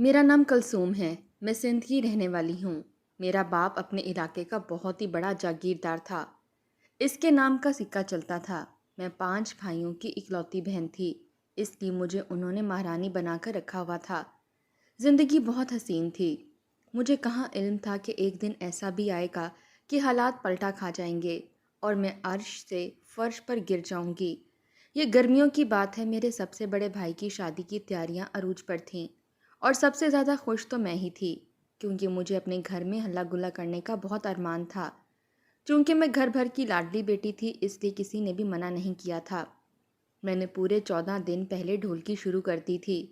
میرا نام کلثوم ہے۔ میں سندھ کی رہنے والی ہوں۔ میرا باپ اپنے علاقے کا بہت ہی بڑا جاگیردار تھا۔ اس کے نام کا سکہ چلتا تھا۔ میں 5 بھائیوں کی اکلوتی بہن تھی، اس لیے مجھے انہوں نے مہارانی بنا کر رکھا ہوا تھا۔ زندگی بہت حسین تھی۔ مجھے کہاں علم تھا کہ ایک دن ایسا بھی آئے گا کہ حالات پلٹا کھا جائیں گے اور میں عرش سے فرش پر گر جاؤں گی۔ یہ گرمیوں کی بات ہے۔ میرے سب سے بڑے بھائی کی شادی کی تیاریاں عروج پر تھیں اور سب سے زیادہ خوش تو میں ہی تھی، کیونکہ مجھے اپنے گھر میں ہلا گلا کرنے کا بہت ارمان تھا۔ چونکہ میں گھر بھر کی لاڈلی بیٹی تھی، اس لیے کسی نے بھی منع نہیں کیا تھا۔ میں نے پورے 14 دن پہلے ڈھولکی شروع کر دی تھی۔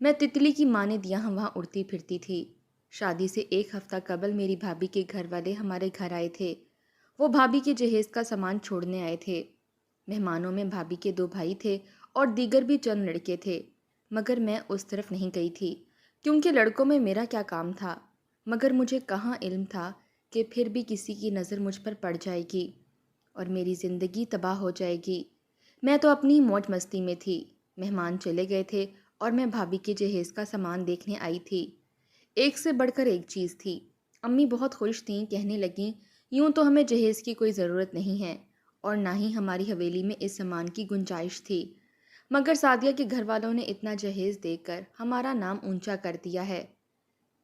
میں تتلی کی مانند یہاں وہاں اڑتی پھرتی تھی۔ شادی سے 1 ہفتہ قبل میری بھابھی کے گھر والے ہمارے گھر آئے تھے۔ وہ بھابھی کے جہیز کا سامان چھوڑنے آئے تھے۔ مہمانوں میں بھابھی کے 2 بھائی تھے اور دیگر بھی چند لڑکے تھے، مگر میں اس طرف نہیں گئی تھی، کیونکہ لڑکوں میں میرا کیا کام تھا۔ مگر مجھے کہاں علم تھا کہ پھر بھی کسی کی نظر مجھ پر پڑ جائے گی اور میری زندگی تباہ ہو جائے گی۔ میں تو اپنی موج مستی میں تھی۔ مہمان چلے گئے تھے اور میں بھابھی کے جہیز کا سامان دیکھنے آئی تھی۔ ایک سے بڑھ کر ایک چیز تھی۔ امی بہت خوش تھیں، کہنے لگیں یوں تو ہمیں جہیز کی کوئی ضرورت نہیں ہے اور نہ ہی ہماری حویلی میں اس سامان کی گنجائش تھی، مگر سعدیہ کے گھر والوں نے اتنا جہیز دے کر ہمارا نام اونچا کر دیا ہے۔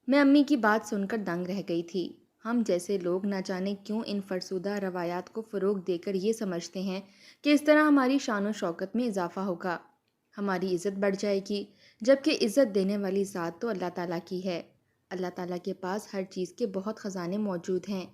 میں امی کی بات سن کر دنگ رہ گئی تھی۔ ہم جیسے لوگ نہ جانے کیوں ان فرسودہ روایات کو فروغ دے کر یہ سمجھتے ہیں کہ اس طرح ہماری شان و شوکت میں اضافہ ہوگا، ہماری عزت بڑھ جائے گی، جبکہ عزت دینے والی ذات تو اللہ تعالیٰ کی ہے۔ اللہ تعالیٰ کے پاس ہر چیز کے بہت خزانے موجود ہیں،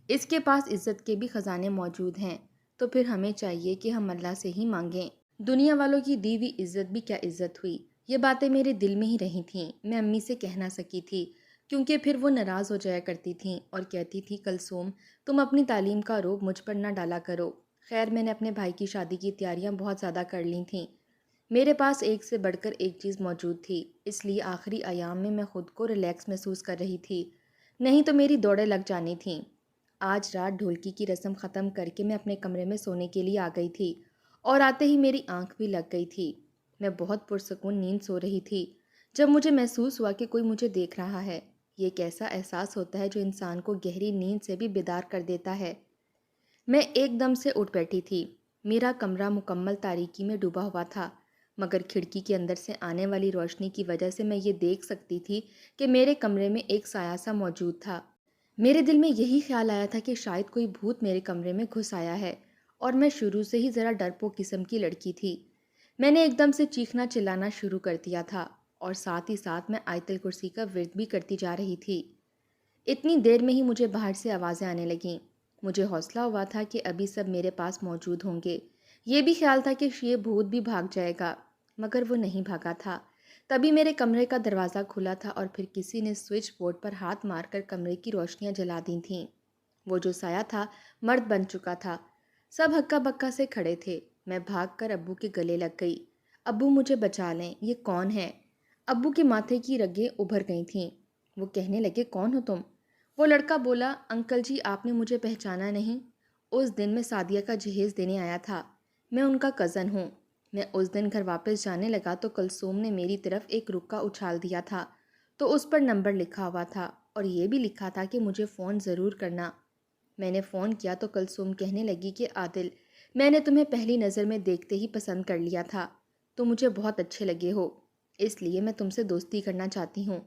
اس کے پاس عزت کے بھی خزانے موجود ہیں، تو پھر ہمیں چاہیے کہ ہم اللہ سے ہی مانگیں۔ دنیا والوں کی دی ہوئی عزت بھی کیا عزت ہوئی؟ یہ باتیں میرے دل میں ہی رہی تھیں۔ میں امی سے کہہ نہ سکی تھی، کیونکہ پھر وہ ناراض ہو جایا کرتی تھیں اور کہتی تھی کلثوم تم اپنی تعلیم کا روب مجھ پر نہ ڈالا کرو۔ خیر میں نے اپنے بھائی کی شادی کی تیاریاں بہت زیادہ کر لی تھیں۔ میرے پاس ایک سے بڑھ کر ایک چیز موجود تھی، اس لیے آخری ایام میں خود کو ریلیکس محسوس کر رہی تھی، نہیں تو میری دوڑیں لگ جانی تھیں۔ آج رات ڈھولکی کی رسم ختم کر کے میں اپنے کمرے میں سونے کے لیے آ گئی تھی اور آتے ہی میری آنکھ بھی لگ گئی تھی۔ میں بہت پرسکون نیند سو رہی تھی جب مجھے محسوس ہوا کہ کوئی مجھے دیکھ رہا ہے۔ یہ ایک ایسا احساس ہوتا ہے جو انسان کو گہری نیند سے بھی بیدار کر دیتا ہے۔ میں ایک دم سے اٹھ بیٹھی تھی۔ میرا کمرہ مکمل تاریکی میں ڈوبا ہوا تھا، مگر کھڑکی کے اندر سے آنے والی روشنی کی وجہ سے میں یہ دیکھ سکتی تھی کہ میرے کمرے میں ایک سایہ سا موجود تھا۔ میرے دل میں یہی خیال آیا تھا کہ شاید کوئی بھوت میرے کمرے میں گھس آیا ہے، اور میں شروع سے ہی ذرا ڈرپوک قسم کی لڑکی تھی۔ میں نے ایک دم سے چیخنا چلانا شروع کر دیا تھا اور ساتھ ہی ساتھ میں آیت الکرسی کا ورد بھی کرتی جا رہی تھی۔ اتنی دیر میں ہی مجھے باہر سے آوازیں آنے لگیں۔ مجھے حوصلہ ہوا تھا کہ ابھی سب میرے پاس موجود ہوں گے۔ یہ بھی خیال تھا کہ یہ بھوت بھی بھاگ جائے گا، مگر وہ نہیں بھاگا تھا۔ تبھی میرے کمرے کا دروازہ کھلا تھا اور پھر کسی نے سوئچ بورڈ پر ہاتھ مار کر کمرے کی روشنیاں جلا دی تھیں۔ وہ جو سایہ تھا مرد بن چکا تھا۔ سب ہکا بکا سے کھڑے تھے۔ میں بھاگ کر ابو کے گلے لگ گئی۔ ابو مجھے بچا لیں، یہ کون ہے؟ ابو کے ماتھے کی رگیں ابھر گئی تھیں۔ وہ کہنے لگے کون ہو تم؟ وہ لڑکا بولا انکل جی آپ نے مجھے پہچانا نہیں؟ اس دن میں سعدیہ کا جہیز دینے آیا تھا، میں ان کا کزن ہوں۔ میں اس دن گھر واپس جانے لگا تو کلثوم نے میری طرف ایک رکا اچھال دیا تھا، تو اس پر نمبر لکھا ہوا تھا اور یہ بھی لکھا تھا کہ مجھے فون ضرور کرنا۔ میں نے فون کیا تو کلثوم کہنے لگی کہ عادل میں نے تمہیں پہلی نظر میں دیکھتے ہی پسند کر لیا تھا، تم مجھے بہت اچھے لگے ہو، اس لیے میں تم سے دوستی کرنا چاہتی ہوں۔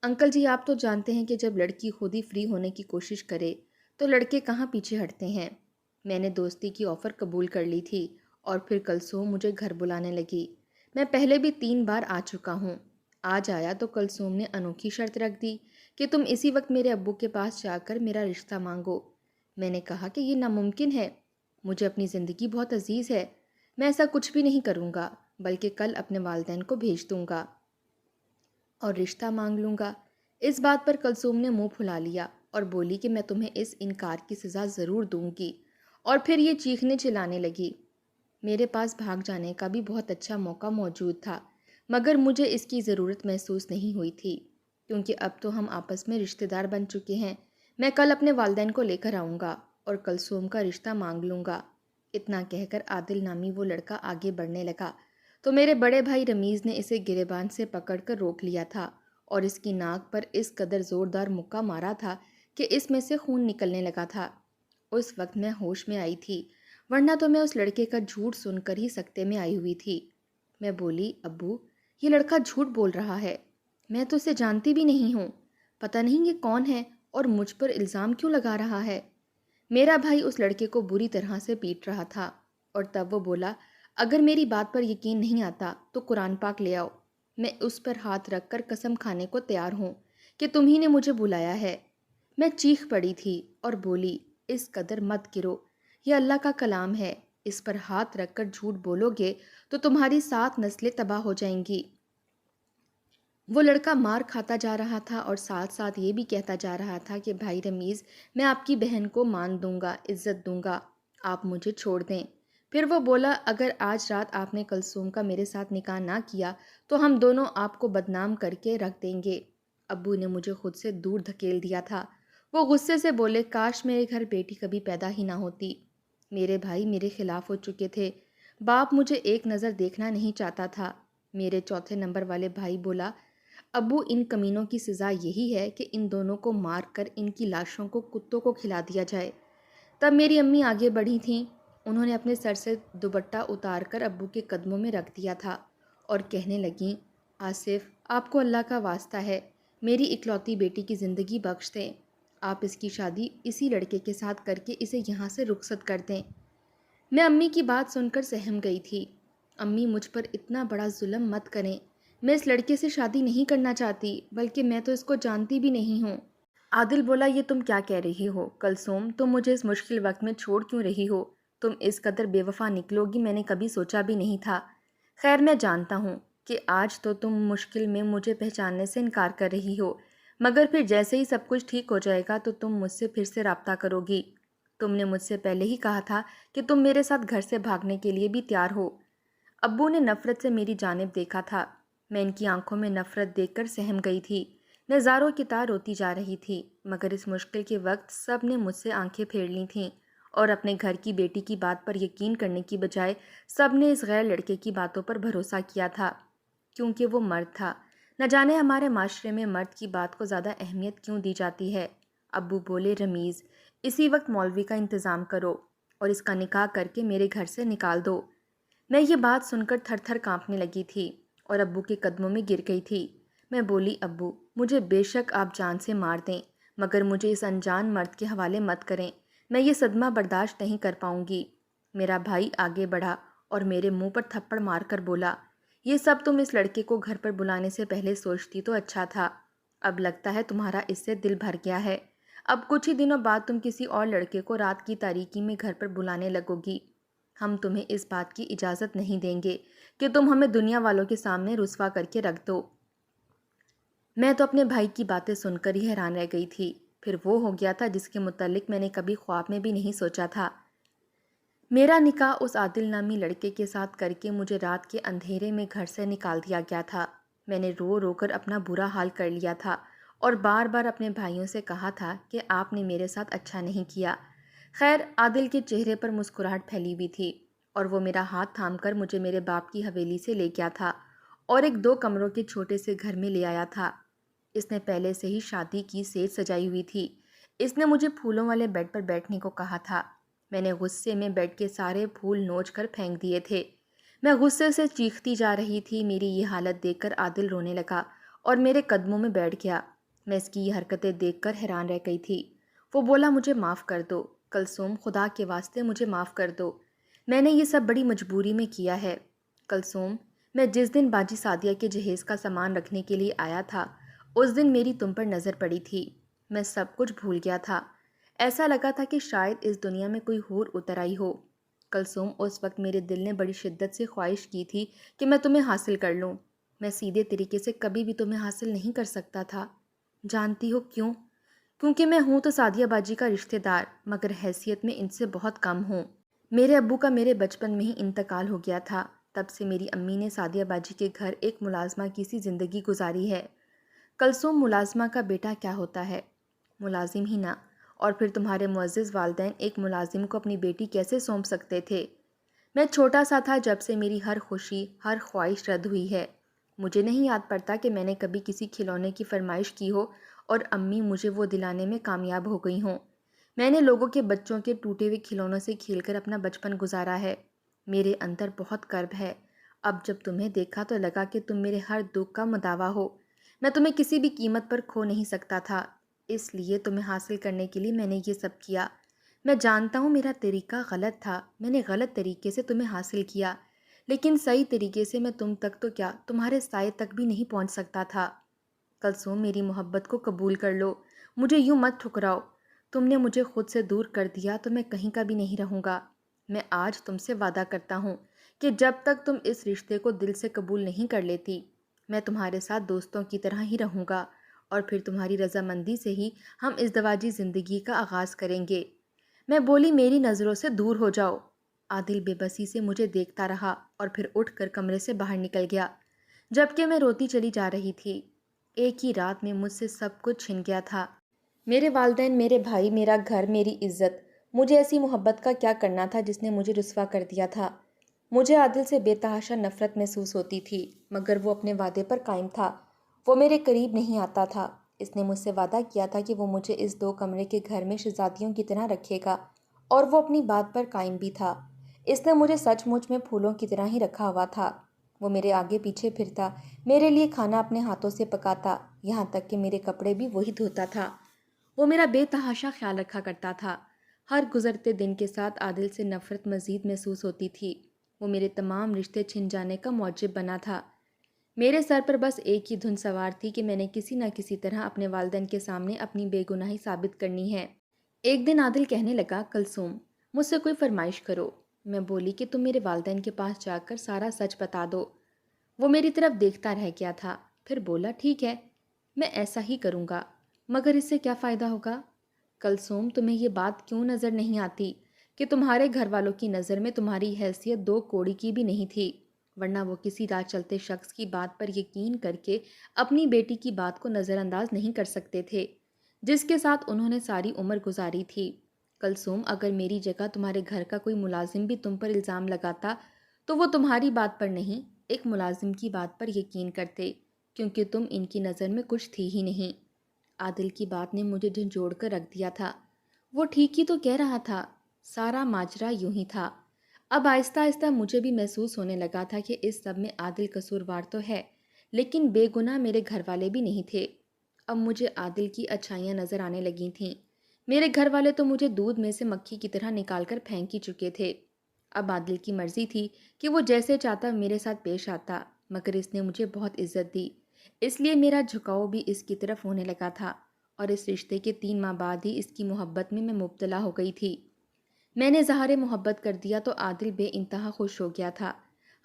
انکل جی آپ تو جانتے ہیں کہ جب لڑکی خود ہی فری ہونے کی کوشش کرے تو لڑکے کہاں پیچھے ہٹتے ہیں۔ میں نے دوستی کی آفر قبول کر لی تھی اور پھر کلثوم مجھے گھر بلانے لگی۔ میں پہلے بھی 3 بار آ چکا ہوں۔ آج آیا تو کلثوم نے انوکھی شرط رکھ دی کہ تم اسی وقت میرے ابو کے پاس جا کر میرا رشتہ مانگو۔ میں نے کہا کہ یہ ناممکن ہے، مجھے اپنی زندگی بہت عزیز ہے، میں ایسا کچھ بھی نہیں کروں گا، بلکہ کل اپنے والدین کو بھیج دوں گا اور رشتہ مانگ لوں گا۔ اس بات پر کلثوم نے منہ پھلا لیا اور بولی کہ میں تمہیں اس انکار کی سزا ضرور دوں گی، اور پھر یہ چیخنے چلانے لگی۔ میرے پاس بھاگ جانے کا بھی بہت اچھا موقع موجود تھا، مگر مجھے اس کی ضرورت محسوس نہیں ہوئی تھی، کیونکہ اب تو ہم آپس میں رشتہ دار بن چکے ہیں۔ میں کل اپنے والدین کو لے کر آؤں گا اور کلثوم کا رشتہ مانگ لوں گا۔ اتنا کہہ کر عادل نامی وہ لڑکا آگے بڑھنے لگا تو میرے بڑے بھائی رمیز نے اسے گریبان سے پکڑ کر روک لیا تھا اور اس کی ناک پر اس قدر زوردار مکہ مارا تھا کہ اس میں سے خون نکلنے لگا تھا۔ اس وقت میں ہوش میں آئی تھی، ورنہ تو میں اس لڑکے کا جھوٹ سن کر ہی سکتے میں آئی ہوئی تھی۔ میں بولی، ابو، یہ لڑکا جھوٹ بول رہا ہے، میں تو اسے جانتی بھی نہیں ہوں، پتہ نہیں یہ کون ہے اور مجھ پر الزام کیوں لگا رہا ہے۔ میرا بھائی اس لڑکے کو بری طرح سے پیٹ رہا تھا، اور تب وہ بولا، اگر میری بات پر یقین نہیں آتا تو قرآن پاک لے آؤ، میں اس پر ہاتھ رکھ کر قسم کھانے کو تیار ہوں کہ تمہیں نے مجھے بلایا ہے۔ میں چیخ پڑی تھی اور بولی، اس قدر مت گرو، یہ اللہ کا کلام ہے، اس پر ہاتھ رکھ کر جھوٹ بولو گے تو تمہاری 7 نسلیں تباہ ہو جائیں گی۔ وہ لڑکا مار کھاتا جا رہا تھا اور ساتھ ساتھ یہ بھی کہتا جا رہا تھا کہ بھائی رمیز، میں آپ کی بہن کو مان دوں گا، عزت دوں گا، آپ مجھے چھوڑ دیں۔ پھر وہ بولا، اگر آج رات آپ نے کلثوم کا میرے ساتھ نکاح نہ کیا تو ہم دونوں آپ کو بدنام کر کے رکھ دیں گے۔ ابو نے مجھے خود سے دور دھکیل دیا تھا۔ وہ غصے سے بولے، کاش میرے گھر بیٹی کبھی پیدا ہی نہ ہوتی۔ میرے بھائی میرے خلاف ہو چکے تھے، باپ مجھے ایک نظر دیکھنا نہیں چاہتا تھا۔ میرے چوتھے نمبر والے بھائی بولا، ابو، ان کمینوں کی سزا یہی ہے کہ ان دونوں کو مار کر ان کی لاشوں کو کتوں کو کھلا دیا جائے۔ تب میری امی آگے بڑھی تھیں، انہوں نے اپنے سر سے دوپٹہ اتار کر ابو کے قدموں میں رکھ دیا تھا اور کہنے لگیں، آصف، آپ کو اللہ کا واسطہ ہے، میری اکلوتی بیٹی کی زندگی بخش دیں، آپ اس کی شادی اسی لڑکے کے ساتھ کر کے اسے یہاں سے رخصت کر دیں۔ میں امی کی بات سن کر سہم گئی تھی۔ امی، مجھ پر اتنا بڑا ظلم مت کریں، میں اس لڑکے سے شادی نہیں کرنا چاہتی، بلکہ میں تو اس کو جانتی بھی نہیں ہوں۔ عادل بولا، یہ تم کیا کہہ رہی ہو کلثوم، تم مجھے اس مشکل وقت میں چھوڑ کیوں رہی ہو؟ تم اس قدر بے وفا نکلو گی میں نے کبھی سوچا بھی نہیں تھا۔ خیر، میں جانتا ہوں کہ آج تو تم مشکل میں مجھے پہچاننے سے انکار کر رہی ہو، مگر پھر جیسے ہی سب کچھ ٹھیک ہو جائے گا تو تم مجھ سے پھر سے رابطہ کرو گی۔ تم نے مجھ سے پہلے ہی کہا تھا کہ تم میرے ساتھ گھر سے بھاگنے کے لیے بھی تیار ہو۔ ابو نے نفرت سے میری جانب دیکھا تھا، میں ان کی آنکھوں میں نفرت دیکھ کر سہم گئی تھی۔ میں زاروں کی طرح روتی جا رہی تھی، مگر اس مشکل کے وقت سب نے مجھ سے آنکھیں پھیر لی تھیں، اور اپنے گھر کی بیٹی کی بات پر یقین کرنے کی بجائے سب نے اس غیر لڑکے کی باتوں پر بھروسہ کیا تھا، کیونکہ وہ مرد تھا۔ نہ جانے ہمارے معاشرے میں مرد کی بات کو زیادہ اہمیت کیوں دی جاتی ہے۔ ابو بولے، رمیز، اسی وقت مولوی کا انتظام کرو اور اس کا نکاح کر کے میرے گھر سے نکال دو۔ میں یہ بات سن کر تھر تھر کانپنے لگی تھی اور ابو کے قدموں میں گر گئی تھی۔ میں بولی، ابو، مجھے بے شک آپ جان سے مار دیں، مگر مجھے اس انجان مرد کے حوالے مت کریں، میں یہ صدمہ برداشت نہیں کر پاؤں گی۔ میرا بھائی آگے بڑھا اور میرے منہ پر تھپڑ مار کر بولا، یہ سب تم اس لڑکے کو گھر پر بلانے سے پہلے سوچتی تو اچھا تھا، اب لگتا ہے تمہارا اس سے دل بھر گیا ہے، اب کچھ ہی دنوں بعد تم کسی اور لڑکے کو رات کی تاریکی میں گھر پر بلانے لگو گی۔ ہم تمہیں اس بات کی اجازت نہیں دیں گے کہ تم ہمیں دنیا والوں کے سامنے رسوا کر کے رکھ دو۔ میں تو اپنے بھائی کی باتیں سن کر ہی حیران رہ گئی تھی، پھر وہ ہو گیا تھا جس کے متعلق میں نے کبھی خواب میں بھی نہیں سوچا تھا۔ میرا نکاح اس عادل نامی لڑکے کے ساتھ کر کے مجھے رات کے اندھیرے میں گھر سے نکال دیا گیا تھا۔ میں نے رو رو کر اپنا برا حال کر لیا تھا اور بار بار اپنے بھائیوں سے کہا تھا کہ آپ نے میرے ساتھ اچھا نہیں کیا۔ خیر، عادل کے چہرے پر مسکراہٹ پھیلی ہوئی تھی اور وہ میرا ہاتھ تھام کر مجھے میرے باپ کی حویلی سے لے گیا تھا اور ایک 2 کمروں کے چھوٹے سے گھر میں لے آیا تھا۔ اس نے پہلے سے ہی شادی کی سیج سجائی ہوئی تھی۔ اس نے مجھے پھولوں والے بیڈ پر بیٹھنے کو کہا تھا۔ میں نے غصے میں بیڈ کے سارے پھول نوچ کر پھینک دیے تھے۔ میں غصے سے چیختی جا رہی تھی۔ میری یہ حالت دیکھ کر عادل رونے لگا اور میرے قدموں میں بیٹھ گیا۔ میں اس کی یہ حرکتیں دیکھ کر حیران رہ گئی تھی۔ وہ بولا، مجھے معاف کر دو کلثوم، خدا کے واسطے مجھے معاف کر دو، میں نے یہ سب بڑی مجبوری میں کیا ہے۔ کلثوم، میں جس دن باجی سعدیہ کے جہیز کا سامان رکھنے کے لیے آیا تھا اس دن میری تم پر نظر پڑی تھی، میں سب کچھ بھول گیا تھا، ایسا لگا تھا کہ شاید اس دنیا میں کوئی حور اتر آئی ہو۔ کلثوم، اس وقت میرے دل نے بڑی شدت سے خواہش کی تھی کہ میں تمہیں حاصل کر لوں، میں سیدھے طریقے سے کبھی بھی تمہیں حاصل نہیں کر سکتا تھا۔ جانتی ہو کیوں؟ کیونکہ میں ہوں تو سعدیہ باجی کا رشتہ دار، مگر حیثیت میں ان سے بہت کم ہوں۔ میرے ابو کا میرے بچپن میں ہی انتقال ہو گیا تھا، تب سے میری امی نے سعدیہ باجی کے گھر ایک ملازمہ کی سی زندگی گزاری ہے۔ کلثوم، ملازمہ کا بیٹا کیا ہوتا ہے؟ ملازم ہی نہ، اور پھر تمہارے معزز والدین ایک ملازم کو اپنی بیٹی کیسے سونپ سکتے تھے؟ میں چھوٹا سا تھا جب سے میری ہر خوشی، ہر خواہش رد ہوئی ہے، مجھے نہیں یاد پڑتا کہ میں نے کبھی کسی کھلونے کی فرمائش کی ہو اور امی مجھے وہ دلانے میں کامیاب ہو گئی ہوں۔ میں نے لوگوں کے بچوں کے ٹوٹے ہوئے کھلونوں سے کھیل کر اپنا بچپن گزارا ہے۔ میرے اندر بہت کرب ہے۔ اب جب تمہیں دیکھا تو لگا کہ تم میرے ہر دکھ کا مداوا ہو۔ میں تمہیں کسی بھی قیمت پر کھو نہیں سکتا تھا، اس لیے تمہیں حاصل کرنے کے لیے میں نے یہ سب کیا۔ میں جانتا ہوں میرا طریقہ غلط تھا، میں نے غلط طریقے سے تمہیں حاصل کیا، لیکن صحیح طریقے سے میں تم تک تو کیا تمہارے سائے تک بھی نہیں پہنچ سکتا تھا۔ کلثوم، میری محبت کو قبول کر لو، مجھے یوں مت ٹھکراؤ۔ تم نے مجھے خود سے دور کر دیا تو میں کہیں کا بھی نہیں رہوں گا۔ میں آج تم سے وعدہ کرتا ہوں کہ جب تک تم اس رشتے کو دل سے قبول نہیں کر لیتی، میں تمہارے ساتھ دوستوں کی طرح ہی رہوں گا، اور پھر تمہاری رضامندی سے ہی ہم ازدواجی زندگی کا آغاز کریں گے۔ میں بولی، میری نظروں سے دور ہو جاؤ۔ عادل بے بسی سے مجھے دیکھتا رہا اور پھر اٹھ کر کمرے سے باہر نکل گیا، جبکہ میں روتی چلی جا رہی تھی۔ ایک ہی رات میں مجھ سے سب کچھ چھن گیا تھا، میرے والدین، میرے بھائی، میرا گھر، میری عزت۔ مجھے ایسی محبت کا کیا کرنا تھا جس نے مجھے رسوا کر دیا تھا؟ مجھے عادل سے بے تحاشا نفرت محسوس ہوتی تھی، مگر وہ اپنے وعدے پر قائم تھا۔ وہ میرے قریب نہیں آتا تھا۔ اس نے مجھ سے وعدہ کیا تھا کہ وہ مجھے اس 2 کمرے کے گھر میں شہزادیوں کی طرح رکھے گا، اور وہ اپنی بات پر قائم بھی تھا۔ اس نے مجھے سچ مچ میں پھولوں کی طرح ہی رکھا ہوا تھا۔ وہ میرے آگے پیچھے پھرتا، میرے لیے کھانا اپنے ہاتھوں سے پکاتا، یہاں تک کہ میرے کپڑے بھی وہی دھوتا تھا۔ وہ میرا بے تحاشا خیال رکھا کرتا تھا۔ ہر گزرتے دن کے ساتھ عادل سے نفرت مزید محسوس ہوتی تھی۔ وہ میرے تمام رشتے چھن جانے کا موجب بنا تھا۔ میرے سر پر بس ایک ہی دھن سوار تھی کہ میں نے کسی نہ کسی طرح اپنے والدین کے سامنے اپنی بے گناہی ثابت کرنی ہے۔ ایک دن عادل کہنے لگا، کلثوم، مجھ سے کوئی فرمائش کرو۔ میں بولی کہ تم میرے والدین کے پاس جا کر سارا سچ بتا دو۔ وہ میری طرف دیکھتا رہ گیا تھا، پھر بولا، ٹھیک ہے، میں ایسا ہی کروں گا، مگر اس سے کیا فائدہ ہوگا؟ کلثوم، تمہیں یہ بات کیوں نظر نہیں آتی کہ تمہارے گھر والوں کی نظر میں تمہاری حیثیت 2 کوڑی کی بھی نہیں تھی، ورنہ وہ کسی راہ چلتے شخص کی بات پر یقین کر کے اپنی بیٹی کی بات کو نظر انداز نہیں کر سکتے تھے، جس کے ساتھ انہوں نے ساری عمر گزاری تھی۔ کلثوم، اگر میری جگہ تمہارے گھر کا کوئی ملازم بھی تم پر الزام لگاتا تو وہ تمہاری بات پر نہیں، ایک ملازم کی بات پر یقین کرتے، کیونکہ تم ان کی نظر میں کچھ تھی ہی نہیں۔ عادل کی بات نے مجھے جھنجھوڑ کر رکھ دیا تھا۔ وہ ٹھیک ہی تو کہہ رہا تھا، سارا ماجرا یوں ہی تھا۔ اب آہستہ آہستہ مجھے بھی محسوس ہونے لگا تھا کہ اس سب میں عادل قصوروار تو ہے، لیکن بے گناہ میرے گھر والے بھی نہیں تھے۔ اب مجھے عادل کی اچھائیاں نظر آنے لگی تھیں۔ میرے گھر والے تو مجھے دودھ میں سے مکھی کی طرح نکال کر پھینک ہی چکے تھے۔ اب عادل کی مرضی تھی کہ وہ جیسے چاہتا میرے ساتھ پیش آتا، مگر اس نے مجھے بہت عزت دی، اس لیے میرا جھکاؤ بھی اس کی طرف ہونے لگا تھا، اور اس رشتے کے 3 ماہ بعد ہی اس کی محبت میں مبتلا ہو گئی تھی۔ میں نے اظہار محبت کر دیا تو عادل بے انتہا خوش ہو گیا تھا۔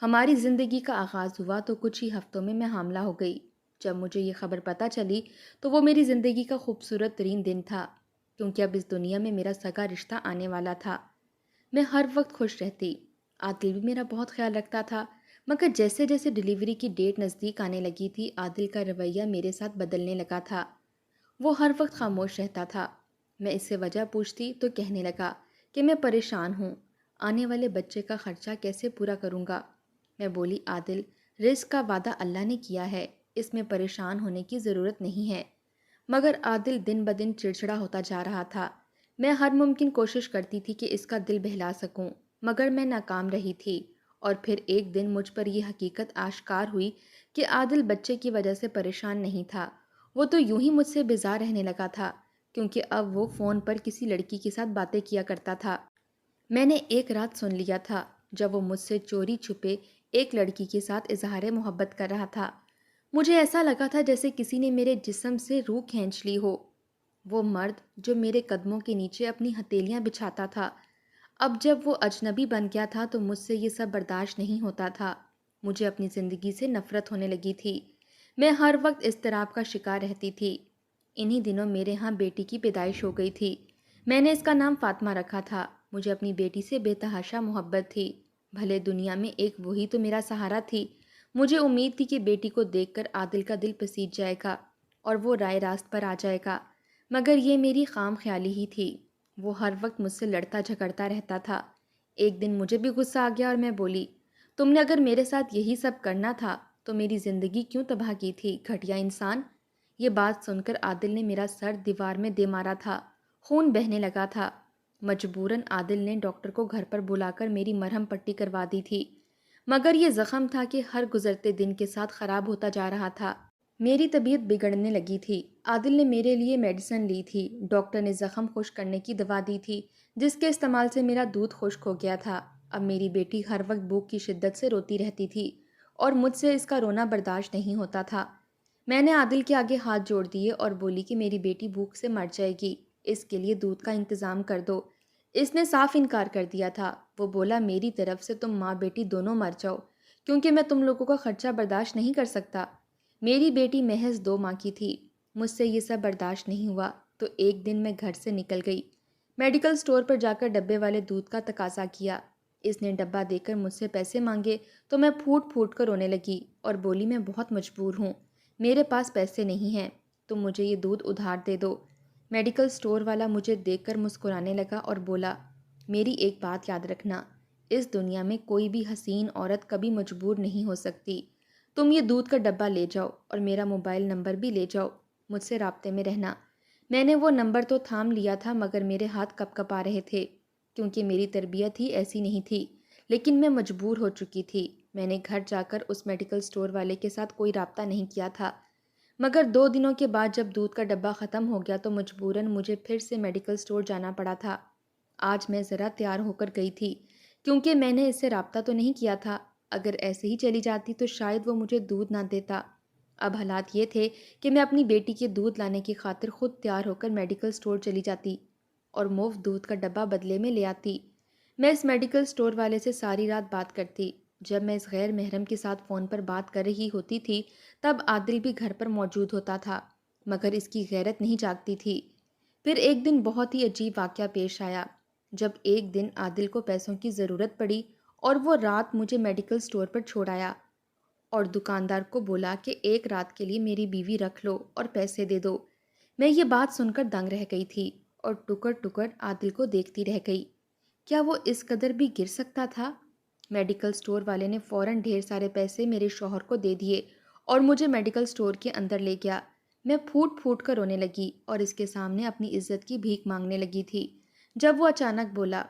ہماری زندگی کا آغاز ہوا تو کچھ ہی ہفتوں میں حاملہ ہو گئی۔ جب مجھے یہ خبر پتہ چلی تو وہ میری زندگی کا خوبصورت ترین دن تھا، کیونکہ اب اس دنیا میں میرا سگا رشتہ آنے والا تھا۔ میں ہر وقت خوش رہتی۔ عادل بھی میرا بہت خیال رکھتا تھا، مگر جیسے جیسے ڈیلیوری کی ڈیٹ نزدیک آنے لگی تھی، عادل کا رویہ میرے ساتھ بدلنے لگا تھا۔ وہ ہر وقت خاموش رہتا تھا۔ میں اس سے وجہ پوچھتی تو کہنے لگا کہ میں پریشان ہوں، آنے والے بچے کا خرچہ کیسے پورا کروں گا۔ میں بولی، عادل، رزق کا وعدہ اللہ نے کیا ہے، اس میں پریشان ہونے کی ضرورت نہیں ہے۔ مگر عادل دن بدن چڑچڑا ہوتا جا رہا تھا۔ میں ہر ممکن کوشش کرتی تھی کہ اس کا دل بہلا سکوں، مگر میں ناکام رہی تھی۔ اور پھر ایک دن مجھ پر یہ حقیقت آشکار ہوئی کہ عادل بچے کی وجہ سے پریشان نہیں تھا، وہ تو یوں ہی مجھ سے بیزار رہنے لگا تھا، کیونکہ اب وہ فون پر کسی لڑکی کے ساتھ باتیں کیا کرتا تھا۔ میں نے ایک رات سن لیا تھا جب وہ مجھ سے چوری چھپے ایک لڑکی کے ساتھ اظہار محبت کر رہا تھا۔ مجھے ایسا لگا تھا جیسے کسی نے میرے جسم سے روح کھینچ لی ہو۔ وہ مرد جو میرے قدموں کے نیچے اپنی ہتھیلیاں بچھاتا تھا، اب جب وہ اجنبی بن گیا تھا تو مجھ سے یہ سب برداشت نہیں ہوتا تھا۔ مجھے اپنی زندگی سے نفرت ہونے لگی تھی۔ میں ہر وقت اضطراب کا شکار رہتی تھی۔ انہی دنوں میرے ہاں بیٹی کی پیدائش ہو گئی تھی۔ میں نے اس کا نام فاطمہ رکھا تھا۔ مجھے اپنی بیٹی سے بے تحاشا محبت تھی۔ بھلے دنیا میں ایک وہی تو میرا سہارا تھی۔ مجھے امید تھی کہ بیٹی کو دیکھ کر عادل کا دل پسیج جائے گا اور وہ رائے راست پر آ جائے گا، مگر یہ میری خام خیالی ہی تھی۔ وہ ہر وقت مجھ سے لڑتا جھگڑتا رہتا تھا۔ ایک دن مجھے بھی غصہ آ گیا اور میں بولی، تم نے اگر میرے ساتھ یہی سب کرنا تھا تو میری زندگی کیوں تباہ کی تھی، گھٹیا انسان؟ یہ بات سن کر عادل نے میرا سر دیوار میں دے مارا تھا، خون بہنے لگا تھا۔ مجبوراً عادل نے ڈاکٹر کو گھر پر بلا کر میری مرہم پٹی کروا دی تھی، مگر یہ زخم تھا کہ ہر گزرتے دن کے ساتھ خراب ہوتا جا رہا تھا۔ میری طبیعت بگڑنے لگی تھی۔ عادل نے میرے لیے میڈیسن لی تھی، ڈاکٹر نے زخم خشک کرنے کی دوا دی تھی جس کے استعمال سے میرا دودھ خشک ہو گیا تھا۔ اب میری بیٹی ہر وقت بھوک کی شدت سے روتی رہتی تھی اور مجھ سے اس کا رونا برداشت نہیں ہوتا تھا۔ میں نے عادل کے آگے ہاتھ جوڑ دیے اور بولی کہ میری بیٹی بھوک سے مر جائے گی، اس کے لیے دودھ کا انتظام کر دو۔ اس نے صاف انکار کر دیا تھا۔ وہ بولا میری طرف سے تم ماں بیٹی دونوں مر جاؤ، کیونکہ میں تم لوگوں کا خرچہ برداشت نہیں کر سکتا۔ میری بیٹی محض 2 ماہ کی تھی۔ مجھ سے یہ سب برداشت نہیں ہوا تو ایک دن میں گھر سے نکل گئی، میڈیکل سٹور پر جا کر ڈبے والے دودھ کا تقاضا کیا۔ اس نے ڈبہ دے کر مجھ سے پیسے مانگے تو میں پھوٹ پھوٹ کر رونے لگی اور بولی میں بہت مجبور ہوں، میرے پاس پیسے نہیں ہیں، تم مجھے یہ دودھ ادھار دے دو۔ میڈیکل سٹور والا مجھے دیکھ کر مسکرانے لگا اور بولا میری ایک بات یاد رکھنا، اس دنیا میں کوئی بھی حسین عورت کبھی مجبور نہیں ہو سکتی۔ تم یہ دودھ کا ڈبہ لے جاؤ اور میرا موبائل نمبر بھی لے جاؤ، مجھ سے رابطے میں رہنا۔ میں نے وہ نمبر تو تھام لیا تھا مگر میرے ہاتھ کپ کپا رہے تھے کیونکہ میری تربیت ہی ایسی نہیں تھی، لیکن میں مجبور ہو چکی تھی۔ میں نے گھر جا کر اس میڈیکل سٹور والے کے ساتھ کوئی رابطہ نہیں کیا تھا، مگر 2 دنوں کے بعد جب دودھ کا ڈبہ ختم ہو گیا تو مجبوراً مجھے پھر سے میڈیکل سٹور جانا پڑا تھا۔ آج میں ذرا تیار ہو کر گئی تھی کیونکہ میں نے اس سے رابطہ تو نہیں کیا تھا، اگر ایسے ہی چلی جاتی تو شاید وہ مجھے دودھ نہ دیتا۔ اب حالات یہ تھے کہ میں اپنی بیٹی کے دودھ لانے کی خاطر خود تیار ہو کر میڈیکل سٹور چلی جاتی اور مفت دودھ کا ڈبہ بدلے میں لے آتی۔ میں اس میڈیکل سٹور والے سے ساری رات بات کرتی۔ جب میں اس غیر محرم کے ساتھ فون پر بات کر رہی ہوتی تھی تب عادل بھی گھر پر موجود ہوتا تھا، مگر اس کی غیرت نہیں جاگتی تھی۔ پھر ایک دن بہت ہی عجیب واقعہ پیش آیا، جب ایک دن عادل کو پیسوں کی ضرورت پڑی اور وہ رات مجھے میڈیکل سٹور پر چھوڑ آیا اور دکاندار کو بولا کہ ایک رات کے لیے میری بیوی رکھ لو اور پیسے دے دو۔ میں یہ بات سن کر دنگ رہ گئی تھی اور ٹکڑ ٹکڑ عادل کو دیکھتی رہ گئی۔ کیا وہ اس قدر بھی گر سکتا تھا؟ میڈیکل سٹور والے نے فوراً ڈھیر سارے پیسے میرے شوہر کو دے دیے اور مجھے میڈیکل سٹور کے اندر لے گیا۔ میں پھوٹ پھوٹ کر رونے لگی اور اس کے سامنے اپنی عزت کی بھیک مانگنے لگی تھی جب وہ اچانک بولا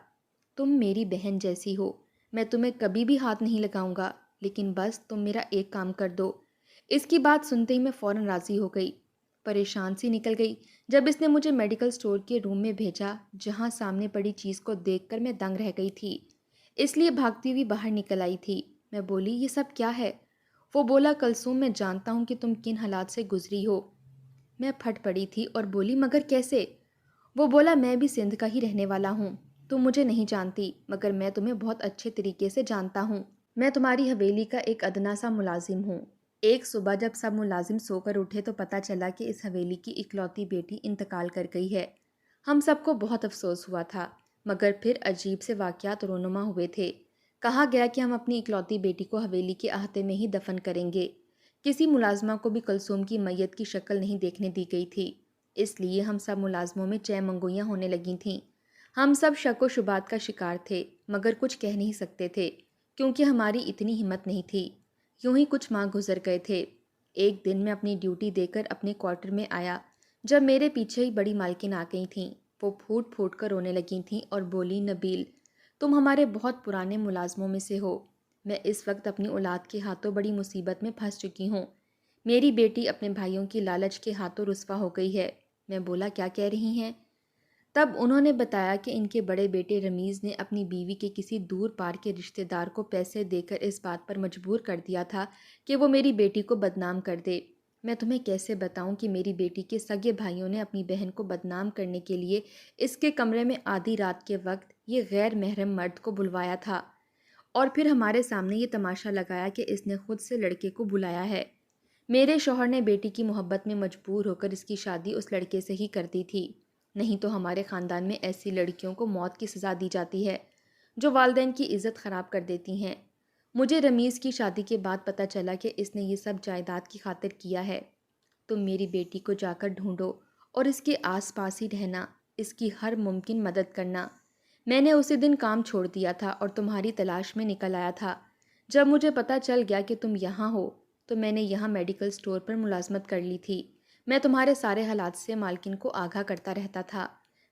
تم میری بہن جیسی ہو، میں تمہیں کبھی بھی ہاتھ نہیں لگاؤں گا، لیکن بس تم میرا ایک کام کر دو۔ اس کی بات سنتے ہی میں فوراً راضی ہو گئی، پریشان سی نکل گئی جب اس نے مجھے میڈیکل سٹور کے روم میں بھیجا جہاں سامنے پڑی چیز کو دیکھ کر میں دنگ رہ گئی تھی، اس لیے بھاگتی ہوئی باہر نکل آئی تھی۔ میں بولی یہ سب کیا ہے؟ وہ بولا کلثوم میں جانتا ہوں کہ تم کن حالات سے گزری ہو۔ میں پھٹ پڑی تھی اور بولی مگر کیسے؟ وہ بولا میں بھی سندھ کا ہی رہنے والا ہوں، تم مجھے نہیں جانتی مگر میں تمہیں بہت اچھے طریقے سے جانتا ہوں۔ میں تمہاری حویلی کا ایک ادنا سا ملازم ہوں۔ ایک صبح جب سب ملازم سو کر اٹھے تو پتہ چلا کہ اس حویلی کی اکلوتی بیٹی انتقال کر گئی ہے۔ ہم سب کو بہت افسوس ہوا تھا، مگر پھر عجیب سے واقعات رونما ہوئے تھے۔ کہا گیا کہ ہم اپنی اکلوتی بیٹی کو حویلی کے احاطے میں ہی دفن کریں گے۔ کسی ملازمہ کو بھی کلثوم کی میت کی شکل نہیں دیکھنے دی گئی تھی، اس لیے ہم سب ملازموں میں چہ منگوئیاں ہونے لگی تھیں۔ ہم سب شک و شبہات کا شکار تھے مگر کچھ کہہ نہیں سکتے تھے کیونکہ ہماری اتنی ہمت نہیں تھی۔ یوں ہی کچھ ماہ گزر گئے تھے۔ ایک دن میں اپنی ڈیوٹی دے کر اپنے کوارٹر میں آیا جب میرے پیچھے ہی بڑی مالکن آ گئی تھیں۔ وہ پھوٹ پھوٹ کر رونے لگی تھیں اور بولی نبیل تم ہمارے بہت پرانے ملازموں میں سے ہو، میں اس وقت اپنی اولاد کے ہاتھوں بڑی مصیبت میں پھنس چکی ہوں، میری بیٹی اپنے بھائیوں کی لالچ کے ہاتھوں رسوا ہو گئی ہے۔ میں بولا کیا کہہ رہی ہیں؟ تب انہوں نے بتایا کہ ان کے بڑے بیٹے رمیز نے اپنی بیوی کے کسی دور پار کے رشتہ دار کو پیسے دے کر اس بات پر مجبور کر دیا تھا کہ وہ میری بیٹی کو بدنام کر دے۔ میں تمہیں کیسے بتاؤں کہ میری بیٹی کے سگے بھائیوں نے اپنی بہن کو بدنام کرنے کے لیے اس کے کمرے میں آدھی رات کے وقت یہ غیر محرم مرد کو بلوایا تھا اور پھر ہمارے سامنے یہ تماشا لگایا کہ اس نے خود سے لڑکے کو بلایا ہے۔ میرے شوہر نے بیٹی کی محبت میں مجبور ہو کر اس کی شادی اس لڑکے سے ہی کر دی تھی، نہیں تو ہمارے خاندان میں ایسی لڑکیوں کو موت کی سزا دی جاتی ہے جو والدین کی عزت خراب کر دیتی ہیں۔ مجھے رمیز کی شادی کے بعد پتہ چلا کہ اس نے یہ سب جائیداد کی خاطر کیا ہے۔ تم میری بیٹی کو جا کر ڈھونڈو اور اس کے آس پاس ہی رہنا، اس کی ہر ممکن مدد کرنا۔ میں نے اسی دن کام چھوڑ دیا تھا اور تمہاری تلاش میں نکل آیا تھا۔ جب مجھے پتہ چل گیا کہ تم یہاں ہو تو میں نے یہاں میڈیکل سٹور پر ملازمت کر لی تھی۔ میں تمہارے سارے حالات سے مالکن کو آگاہ کرتا رہتا تھا۔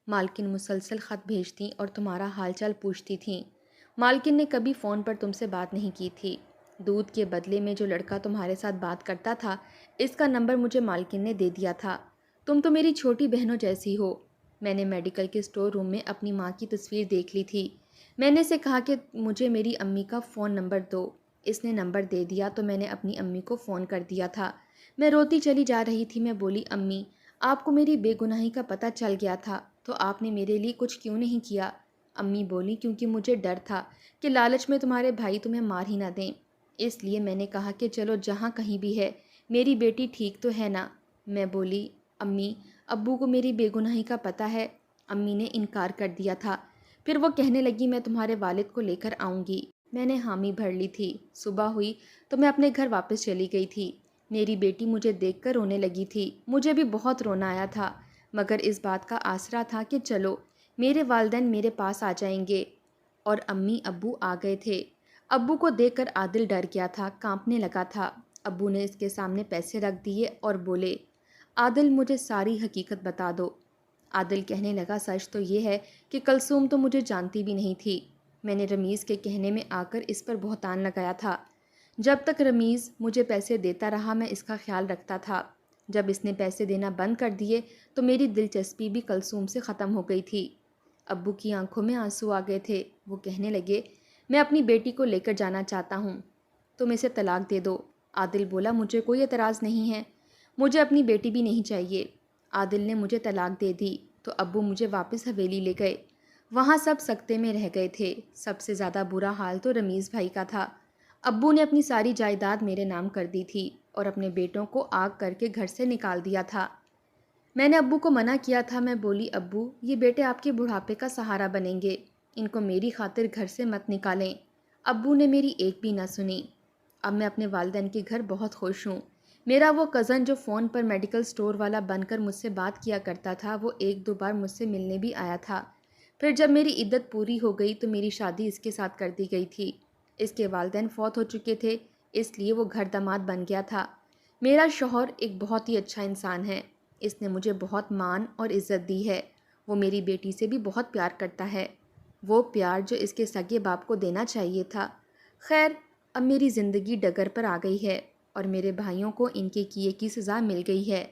مالکن مسلسل خط بھیجتیں اور تمہارا حال چال پوچھتی تھیں۔ مالکن نے کبھی فون پر تم سے بات نہیں کی تھی۔ دودھ کے بدلے میں جو لڑکا تمہارے ساتھ بات کرتا تھا، اس کا نمبر مجھے مالکن نے دے دیا تھا۔ تم تو میری چھوٹی بہنوں جیسی ہو۔ میں نے میڈیکل کے سٹور روم میں اپنی ماں کی تصویر دیکھ لی تھی۔ میں نے اسے کہا کہ مجھے میری امی کا فون نمبر دو۔ اس نے نمبر دے دیا تو میں نے اپنی امی کو فون کر دیا تھا۔ میں روتی چلی جا رہی تھی۔ میں بولی، امی، آپ کو میری بے گناہی کا پتہ چل گیا تھا تو آپ نے میرے لیے کچھ کیوں نہیں کیا؟ امی بولی، کیونکہ مجھے ڈر تھا کہ لالچ میں تمہارے بھائی تمہیں مار ہی نہ دیں، اس لیے میں نے کہا کہ چلو جہاں کہیں بھی ہے میری بیٹی ٹھیک تو ہے نا؟ میں بولی، امی، ابو کو میری بے گناہی کا پتہ ہے۔ امی نے انکار کر دیا تھا۔ پھر وہ کہنے لگی، میں تمہارے والد کو لے کر آؤں گی۔ میں نے حامی بھر لی تھی۔ صبح ہوئی تو میں اپنے گھر واپس چلی گئی تھی۔ میری بیٹی مجھے دیکھ کر رونے لگی تھی۔ مجھے بھی بہت رونا آیا تھا، مگر اس بات کا آسرا تھا کہ چلو میرے والدین میرے پاس آ جائیں گے، اور امی ابو آ گئے تھے۔ ابو کو دیکھ کر عادل ڈر گیا تھا، کانپنے لگا تھا۔ ابو نے اس کے سامنے پیسے رکھ دیے اور بولے، عادل، مجھے ساری حقیقت بتا دو۔ عادل کہنے لگا، سچ تو یہ ہے کہ کلثوم تو مجھے جانتی بھی نہیں تھی۔ میں نے رمیز کے کہنے میں آ کر اس پر بہتان لگایا تھا۔ جب تک رمیز مجھے پیسے دیتا رہا میں اس کا خیال رکھتا تھا۔ جب اس نے پیسے دینا بند کر دیے تو میری دلچسپی بھی کلثوم سے ختم ہو گئی تھی۔ ابو کی آنکھوں میں آنسو آ گئے تھے۔ وہ کہنے لگے، میں اپنی بیٹی کو لے کر جانا چاہتا ہوں، تم اسے طلاق دے دو۔ عادل بولا، مجھے کوئی اعتراض نہیں ہے، مجھے اپنی بیٹی بھی نہیں چاہیے۔ عادل نے مجھے طلاق دے دی تو ابو مجھے واپس حویلی لے گئے۔ وہاں سب سکتے میں رہ گئے تھے۔ سب سے زیادہ برا حال تو رمیز بھائی کا تھا۔ ابو نے اپنی ساری جائیداد میرے نام کر دی تھی اور اپنے بیٹوں کو آگ کر کے گھر سے نکال دیا تھا۔ میں نے ابو کو منع کیا تھا۔ میں بولی، ابو، یہ بیٹے آپ کے بڑھاپے کا سہارا بنیں گے، ان کو میری خاطر گھر سے مت نکالیں۔ ابو نے میری ایک بھی نہ سنی۔ اب میں اپنے والدین کے گھر بہت خوش ہوں۔ میرا وہ کزن جو فون پر میڈیکل سٹور والا بن کر مجھ سے بات کیا کرتا تھا، وہ ایک دو بار مجھ سے ملنے بھی آیا تھا۔ پھر جب میری عدت پوری ہو گئی تو میری شادی اس کے ساتھ کر دی گئی تھی۔ اس کے والدین فوت ہو چکے تھے، اس لیے وہ گھر داماد بن گیا تھا۔ میرا شوہر ایک بہت ہی اچھا انسان ہے، اس نے مجھے بہت مان اور عزت دی ہے۔ وہ میری بیٹی سے بھی بہت پیار کرتا ہے، وہ پیار جو اس کے سگے باپ کو دینا چاہیے تھا۔ خیر، اب میری زندگی ڈگر پر آ گئی ہے اور میرے بھائیوں کو ان کے کیے کی سزا مل گئی ہے۔